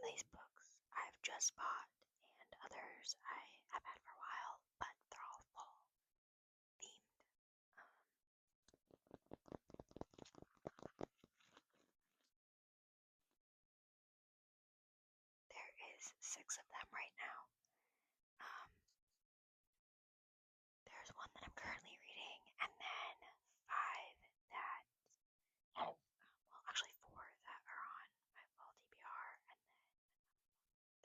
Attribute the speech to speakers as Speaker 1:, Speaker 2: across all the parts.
Speaker 1: of these books I've just bought, and others I have had for a while, but they're all fall themed. There is 6 of them right now. There's one that I'm currently reading, and then 5 that have, well, actually 4 that are on my fall TBR, and then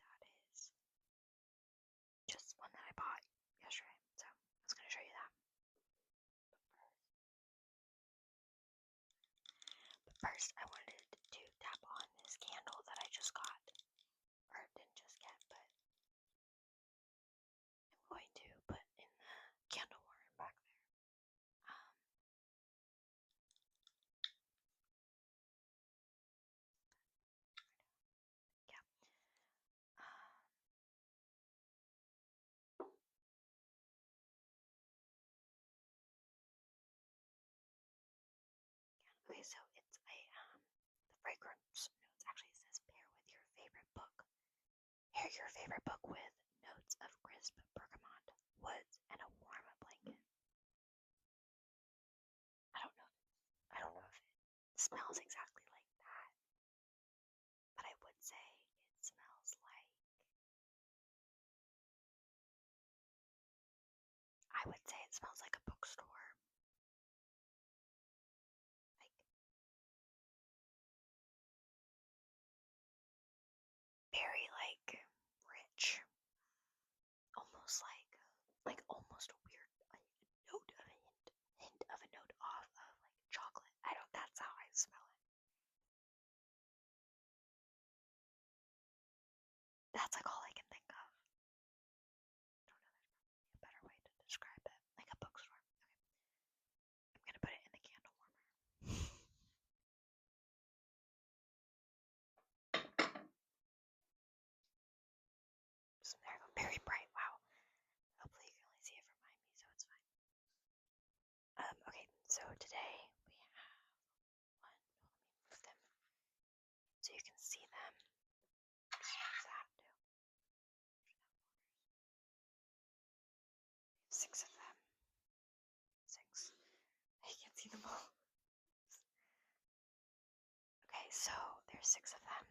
Speaker 1: that is just one that I bought yesterday. So I was going to show you that. But first, I wanted to tap on this candle that I just got, or didn't just get, but I'm going to put in the candle warmer back there. Okay, so it's a the fragrance notes actually says pair with your favorite book. Pair your favorite book with notes of crisp bergamot, woods, and a warm blanket. I don't know if it smells exactly like that, but I would say it smells like, I would say it smells like a bookstore. Like very rich, almost like almost a weird note of a hint of a note off of like chocolate. I don't. That's how I smell it. That's like all I can think of. I don't know. There's probably a better way to describe it, like a bookstore. Okay, I'm gonna put it in the candle warmer. So there we go. Very bright. Wow. Hopefully you can only see it from behind me, so it's fine. Okay, so today we have one. Let me move them so you can see them. That too. 6 of them. 6. I can't see them all. Okay, so there's 6 of them.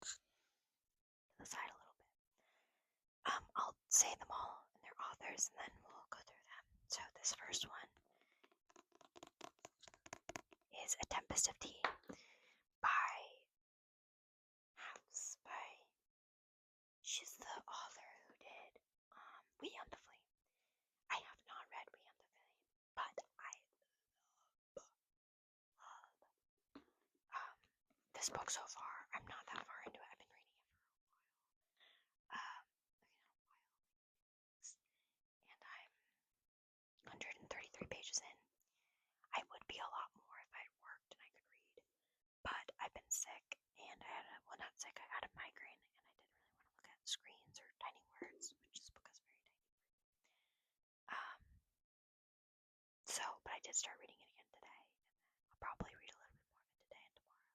Speaker 1: To the side a little bit. I'll say them all and their authors, and then we'll go through them. So this first one is A Tempest of Tea by House by. She's the author who did We on the Flame. I have not read We on the Flame, but I love this book so far. I'm not that far into it. I've been reading it for a while. And I'm 133 pages in. I would be a lot more if I'd worked and I could read, but I've been sick, and not sick, I had a migraine, and I didn't really want to look at screens or tiny words, which this book is very tiny. But I did start reading it again today, and I'll probably read a little bit more of it today and tomorrow.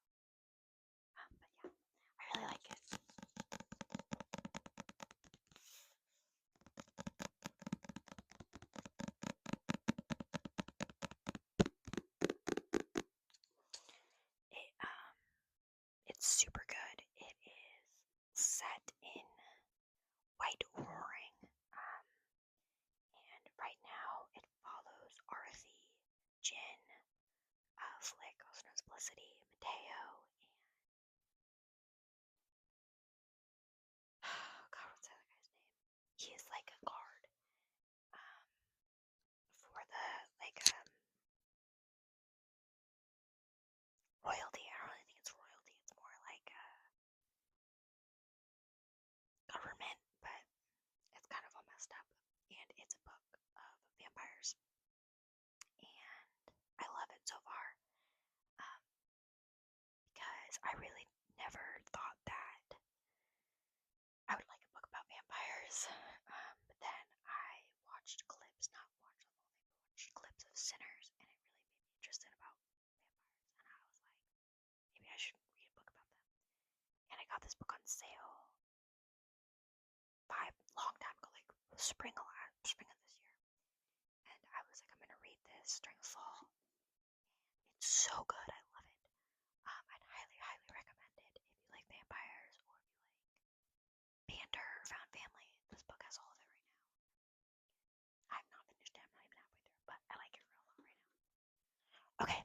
Speaker 1: But yeah, I really like it. It's super good. It is set in White Roaring, and right now it follows Arthi, Jin, Flick, also known as Felicity, Mateo, and God, what's the other guy's name? He is like a guard for the royalty. I don't really think it's royalty. It's more like government, but it's kind of all messed up. And it's a book of vampires, and I love it so far because I really never thought that I would like a book about vampires. But then I watched clips, not watched the whole thing, but watched clips of Sinners, and it really made me interested about vampires. And I was like, maybe I should read a book about them. And I got this book on sale spring of this year, and I was like, I'm gonna read this during fall. It's so good. I love it. I'd highly recommend it if you like vampires or if you like banter or found family. This book has all of it right now. I've not finished it. I'm not even halfway through, but I like it real well right now. Okay,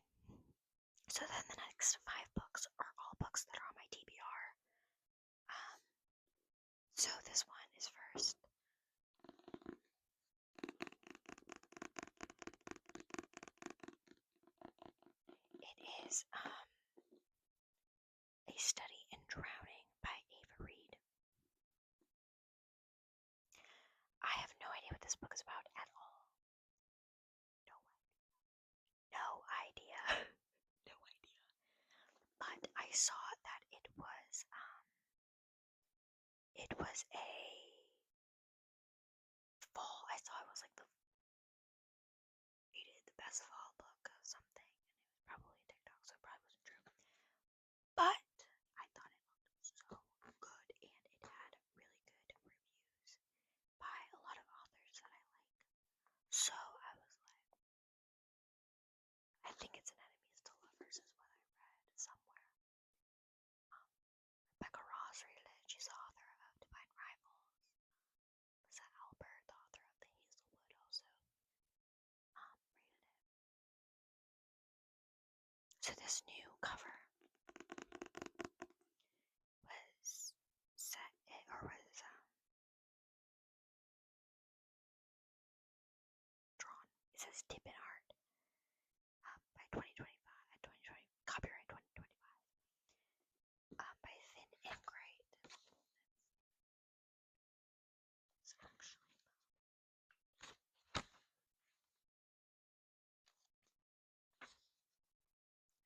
Speaker 1: so then the next 5 books are all books that are on my TBR. So this one is first. It is A Study in Drowning by Ava Reed. I have no idea what this book is about at all. No idea. No idea. But I saw that it was a fall. I saw it was like rated the best fall book of something, and it was probably a TikTok, so it probably wasn't true. But I thought it looked so good, and it had really good reviews by a lot of authors that I like. So I was like, I think it's an Enemies to Lovers is what I read somewhere. Rebecca Ross rated it. She's the author of Divine Rivals. Lisa Albert, the author of The Hazelwood, also rated it. So this new cover was drawn. It says Dip in Art by 2020, copyright 2025 by Thin and Great.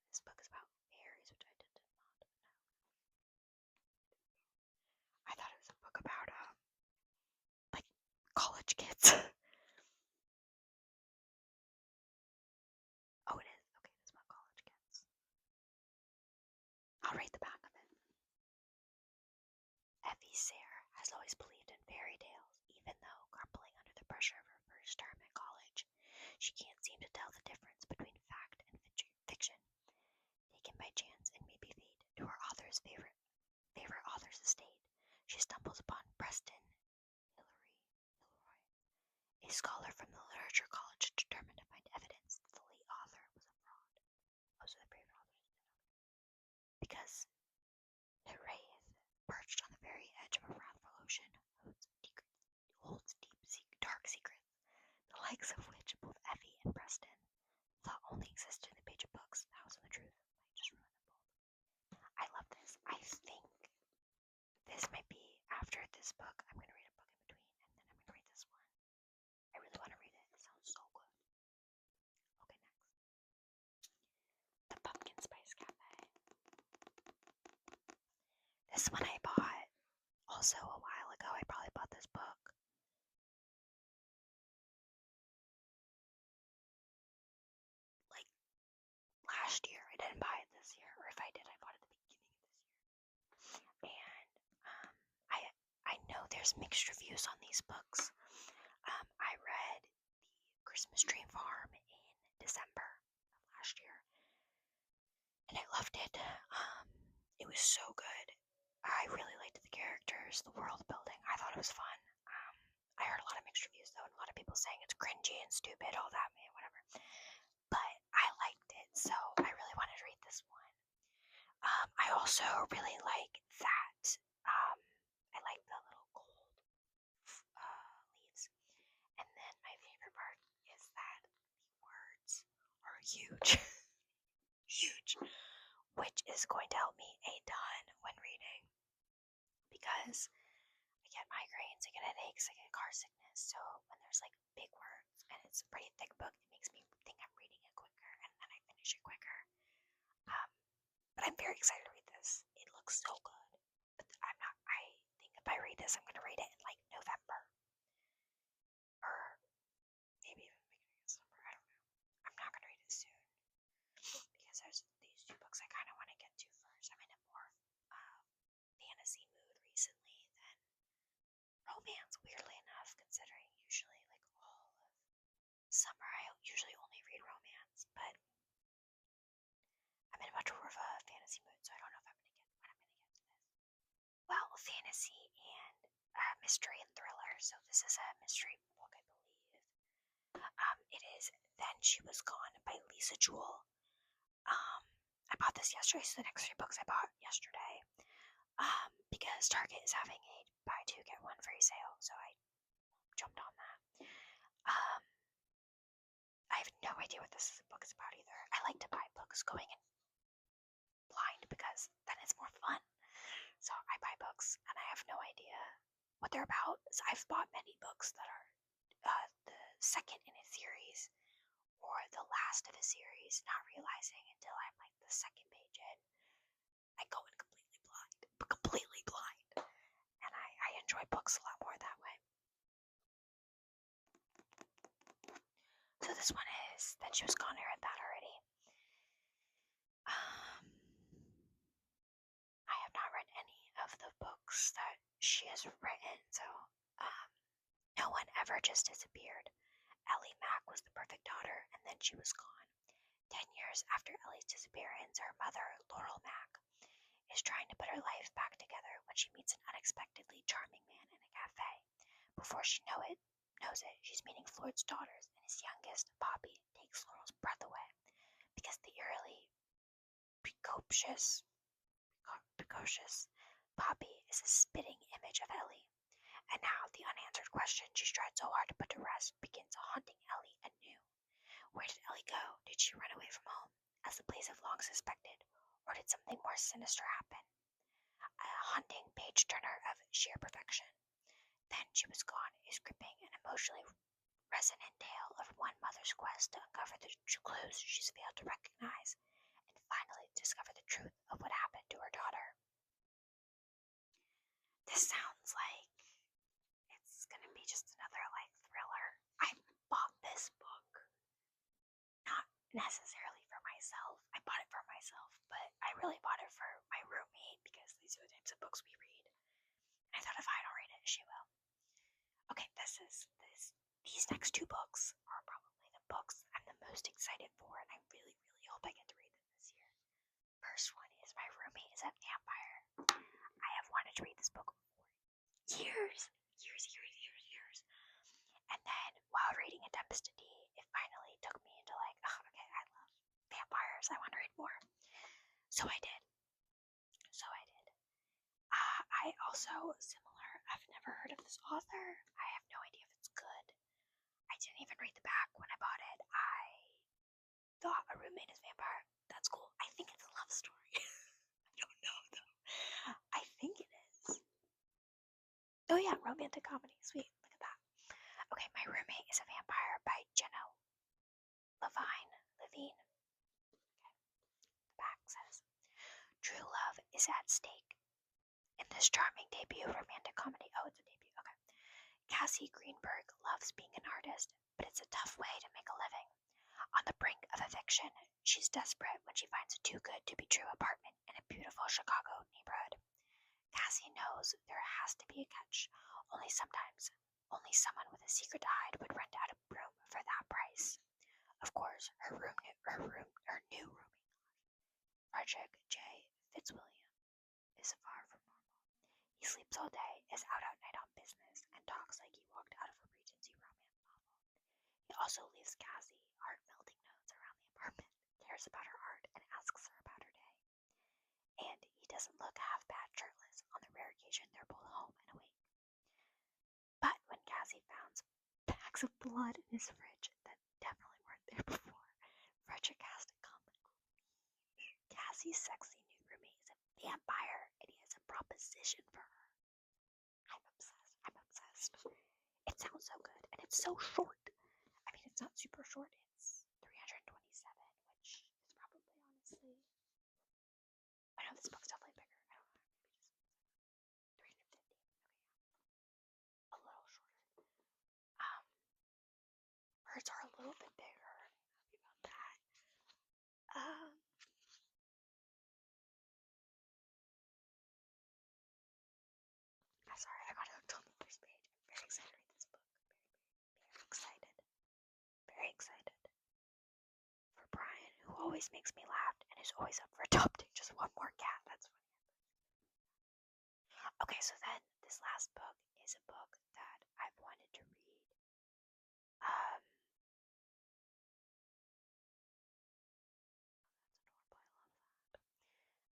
Speaker 1: This book is about fairies, which I did not know. I thought it was a book about like college kids. Oh, it is. Okay, it's about college kids. I'll read the back of it. Effie Sayre has always believed in fairy tales, even though crumbling under the pressure of her first term at college, she can't seem to tell the difference between fact and fiction. Taken by chance and maybe fate to her author's favorite author's estate, she stumbles upon Preston Hilroy, a scholar from the Literature College determined to find evidence that the late author was a fraud. Those are the favorite authors. Because Nereith, perched on the very edge of a wrathful ocean, holds dark secrets, the likes of which both Effie and Preston thought only existed in the page of books. The House of the Truth. I just ruined them both. I love this. I think this might be after this book. I'm going to read a book in between, and then I'm going to read this one. I really want to read it. It sounds so good. Okay, next. The Pumpkin Spice Cafe. This one I bought also a while ago. I probably bought this book like last year. I didn't buy it this year, or if I did, I bought it at the beginning of this year. And I know there's mixed reviews on these books. I read The Christmas Dream Farm in December of last year, and I loved it. It was so good. I really liked the characters, the world building. I thought it was fun. I heard a lot of mixed reviews though, and a lot of people saying it's cringy and stupid, all that, man, whatever. But I liked it, so I really wanted to read this one. I also really like that. I like the little gold leaves. And then my favorite part is that the words are huge. Huge. Which is going to help me a ton when reading. Because I get migraines, I get headaches, I get car sickness. So when there's like big words and it's a pretty thick book, it makes me think I'm reading it quicker and then I finish it quicker. But I'm very excited to read this. It looks so good. But I think if I read this, I'm going to read it in like November. Or maybe even the beginning of December. I don't know. I'm not going to read it soon. Because there's these 2 books I kind of want to get to first. I'm in a more fantasy mood recently than romance, weirdly enough, considering summer I usually only read romance, but I'm in much more of a fantasy mood, so I don't know if I'm gonna get when I'm gonna get to this. Well, fantasy and mystery and thriller. So this is a mystery book, I believe. It is Then She Was Gone by Lisa Jewell. I bought this yesterday, so the next 3 books I bought yesterday. Because Target is having a buy 2 get 1 free sale, so I jumped on that. I have no idea what this book is about either. I like to buy books going in blind because then it's more fun. So I buy books and I have no idea what they're about. So I've bought many books that are the second in a series or the last of a series, not realizing until I'm like the second page in. I go in completely blind. And I enjoy books a lot more that way. So this one is Then She Was Gone. I read that already. I have not read any of the books that she has written, so no one ever just disappeared. Ellie Mack was the perfect daughter, and then she was gone. 10 years after Ellie's disappearance, her mother, Laurel Mack, is trying to put her life back together when she meets an unexpectedly charming man in a cafe. Before she knows it, she's meeting Floyd's daughters, and his youngest, Poppy, takes Laurel's breath away because the eerily precocious Poppy is a spitting image of Ellie. And now the unanswered question she's tried so hard to put to rest begins haunting Ellie anew. Where did Ellie go? Did she run away from home, as the police have long suspected, or did something more sinister happen? A haunting page-turner of sheer perfection. Then She Was Gone is gripping and emotionally resonant tale of one mother's quest to uncover the clues she's failed to recognize and finally discover the truth of what happened to her daughter. This sounds like it's gonna be just another thriller. I bought this book not necessarily for myself. I bought it for myself, but I really bought it for my roommate because these are the types of books we read. And I thought if I don't read it, she will. Okay, these next 2 books are probably the books I'm the most excited for, and I really, really hope I get to read them this year. First one is My Roommate is a Vampire. I have wanted to read this book for years. And then while reading A Tempest in Tea, it finally took me into okay, I love vampires. I want to read more. So I did. I also, similar, I've never heard of this author. I have no idea if it's good. I didn't even read the back when I bought it. I thought A Roommate is a Vampire. That's cool. I think it's a love story. I don't know though. I think it is. Oh yeah, romantic comedy. Sweet. Look at that. Okay, My Roommate is a Vampire by Jenna Levine. Okay. The back says, true love is at stake. In this charming debut romantic comedy. Oh, it's a debut. Okay. Cassie Greenberg loves being an artist, but it's a tough way to make a living. On the brink of eviction, she's desperate when she finds a too-good-to-be-true apartment in a beautiful Chicago neighborhood. Cassie knows there has to be a catch. Only someone with a secret to hide would rent out a room for that price. Of course, her new roomie, Frederick J. Fitzwilliam, is far from normal. He sleeps all day, is out at night on business, and talks like he walked out of a Regency romance novel. He also leaves Cassie heart-melting notes around the apartment, cares about her art, and asks her about her day. And he doesn't look half bad shirtless on the rare occasion they're both home and awake. But when Cassie found bags of blood in his fridge that definitely weren't there before, Frederick has to come clean. Cassie's sexy new roommate is a vampire, and he has a proposition for her. I'm obsessed. It sounds so good, and it's so short. I mean, it's not super short. It's 327, which is probably honestly. I know this book's definitely bigger. I don't know. Maybe just 350. Okay, yeah. A little shorter. Words are a little bit bigger. I'm happy about that. I'm sorry, I got hooked on the first page. I'm very excited to read this book. Very excited. always makes me laugh and is always up for adopting just one more cat. That's funny. Okay, so then this last book is a book that I've wanted to read. Um,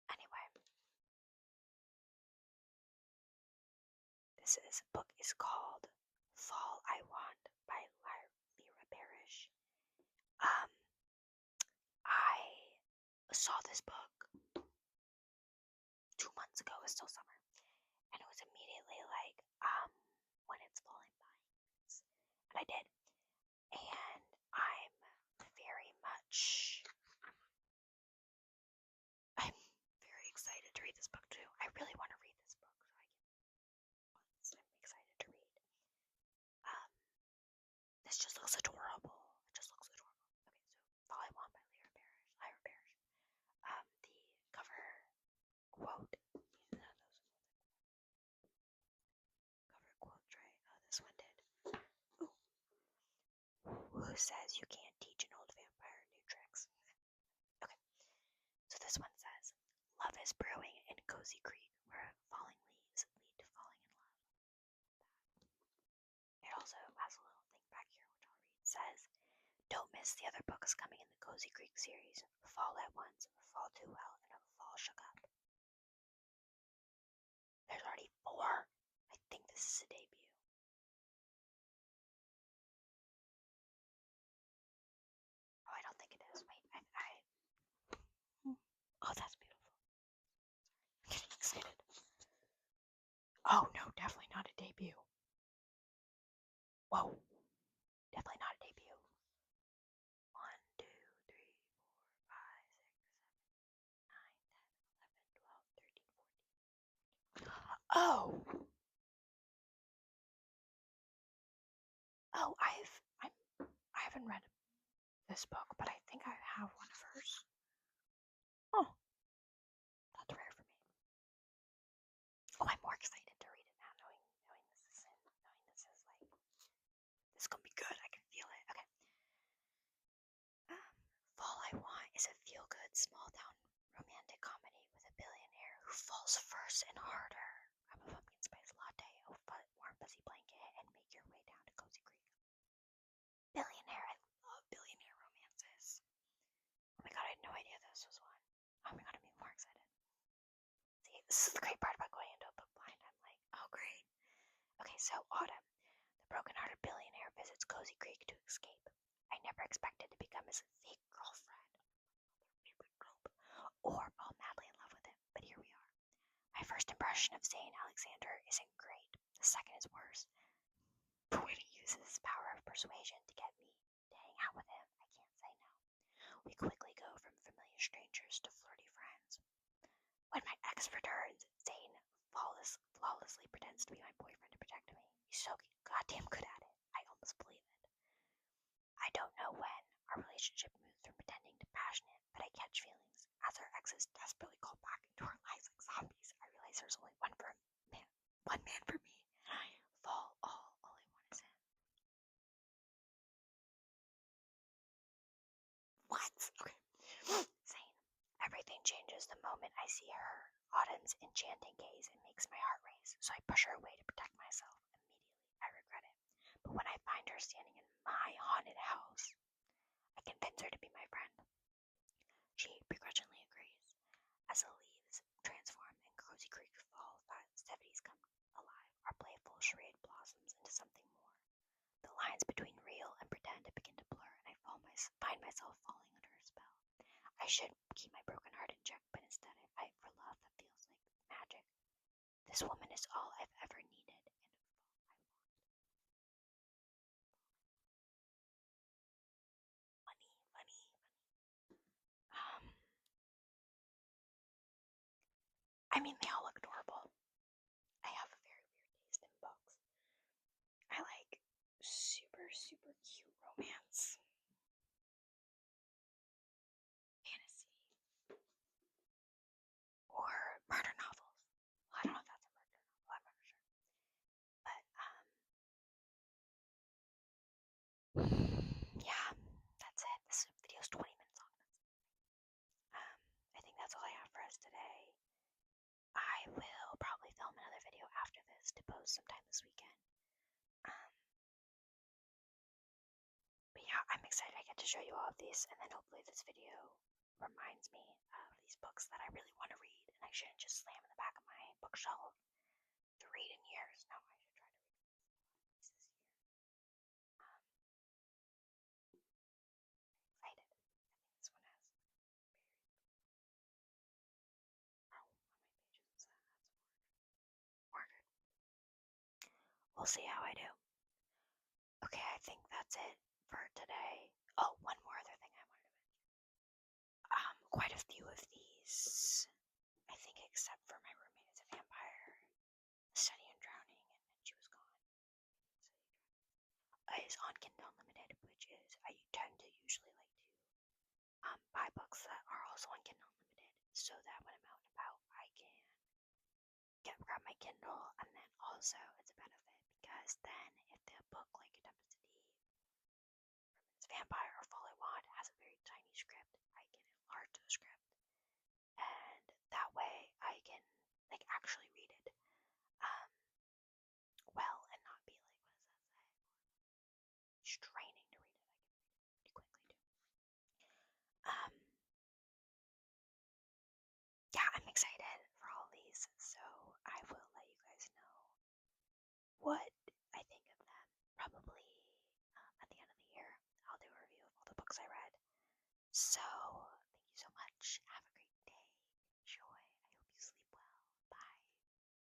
Speaker 1: Anyway, this book is called Fall I Want by Lyra Parrish. I saw this book 2 months ago. It's still summer, and it was immediately like, when it's falling by, and I did, and I'm very much, I'm very excited to read this book too. I really want to read this book, so I'm excited to read. This just looks adorable. It just looks adorable. Okay, so Fall I Want by Lyra Parrish. The cover quote, cover quotes, right? Oh, this one did. Ooh. Who says you can't teach an old vampire new tricks? Okay, so this one says, love is brewing in Cozy Creek, where falling leaves lead to falling in love. It also has a little thing back here, which I'll read. It says, don't miss the other books coming in the Cozy Creek series, Fall at Once, Fall Too Well, and Fall Shook Up. There's already 4. I think this is a debut. Oh, I don't think it is. Wait, oh, that's beautiful. I'm getting excited. Oh, no, definitely not a debut. Whoa, definitely not a debut. 1, 2, 3, 4, 5, 6, 7, 9, 10, 11, 12, 13, 14. Oh! Oh, I haven't read this book, but I think I have one of hers. Oh, that's rare for me. Oh, I'm more excited to read it now, knowing this is like, this is gonna be good. I can feel it. Okay. Fall I Want is a feel-good small-town romantic comedy with a billionaire who falls first and harder. Grab a pumpkin spice latte, a warm fuzzy blanket, and make your way down to Cozy Creek. Billionaire. I love billionaire romances. Oh my god, I had no idea this was one. Oh my god, I'm even more excited. See, this is the great part about going into a book blind. I'm like, oh great. Okay, so Autumn, the broken-hearted billionaire, visits Cozy Creek to escape. I never expected to become his fake girlfriend, favorite trope, or fall madly in love with him, but here we are. My first impression of Zane Alexander isn't great. The second is worse. But when he uses his power of persuasion to get me to hang out with him, I can't say no. We quickly go from familiar strangers to flirty friends. When my ex returns, Zane flawlessly pretends to be my boyfriend to protect me. He's so goddamn good at it. I almost believe it. I don't know when our relationship moves from pretending to passionate, but I catch feelings. As our exes desperately call back into our lives like zombies, I realize there's only one man for me, and I fall all I want is him. What? Okay. Zane. Everything changes the moment I see her. Autumn's enchanting gaze, it makes my heart race, so I push her away to protect myself. Immediately, I regret it. But when I find her standing in my haunted house, I convince her to be my friend. She begrudgingly agrees. As the leaves transform and Cozy Creek fall festivities come alive, our playful charade blossoms into something more. The lines between real and pretend begin to blur, and I find myself falling under her spell. I should keep my broken heart in check, but instead I fight for love that feels like magic. This woman is all I've ever needed, and funny. I mean, they all look adorable. I have a very weird taste in books. I like super cute romance, fantasy, or murder novels. Well, I don't know if that's a murder novel. I'm not sure. But yeah, that's it. This video's 20 minutes long. to post sometime this weekend. But yeah, I'm excited I get to show you all of these, and then hopefully this video reminds me of these books that I really want to read, and I shouldn't just slam in the back of my bookshelf to read in years. No, I should try to read these this year. Excited. I think this one has very. Oh, how many pages is that? That's 400. We'll see how I do. Okay, I think that's it for today. Oh, one more other thing I wanted to mention. Quite a few of these, I think, except for My Roommate is a Vampire, Study in Drowning, and She Was Gone, is on Kindle Unlimited, which is, I tend to usually like to buy books that are also on Kindle Unlimited, so that when I'm out and about, I can grab my Kindle, and then also it's a benefit because then if the book, like A Tempest in Tea, Roommate's Vampire, or Fall I Want has a very tiny script, I can enlarge the script, and that way I can like actually read it well and not be like, what does that say? Straining to read it. I can read it pretty quickly too. Yeah, I'm excited for all these, so I will let you guys know what I think of them. Probably at the end of the year, I'll do a review of all the books I read. So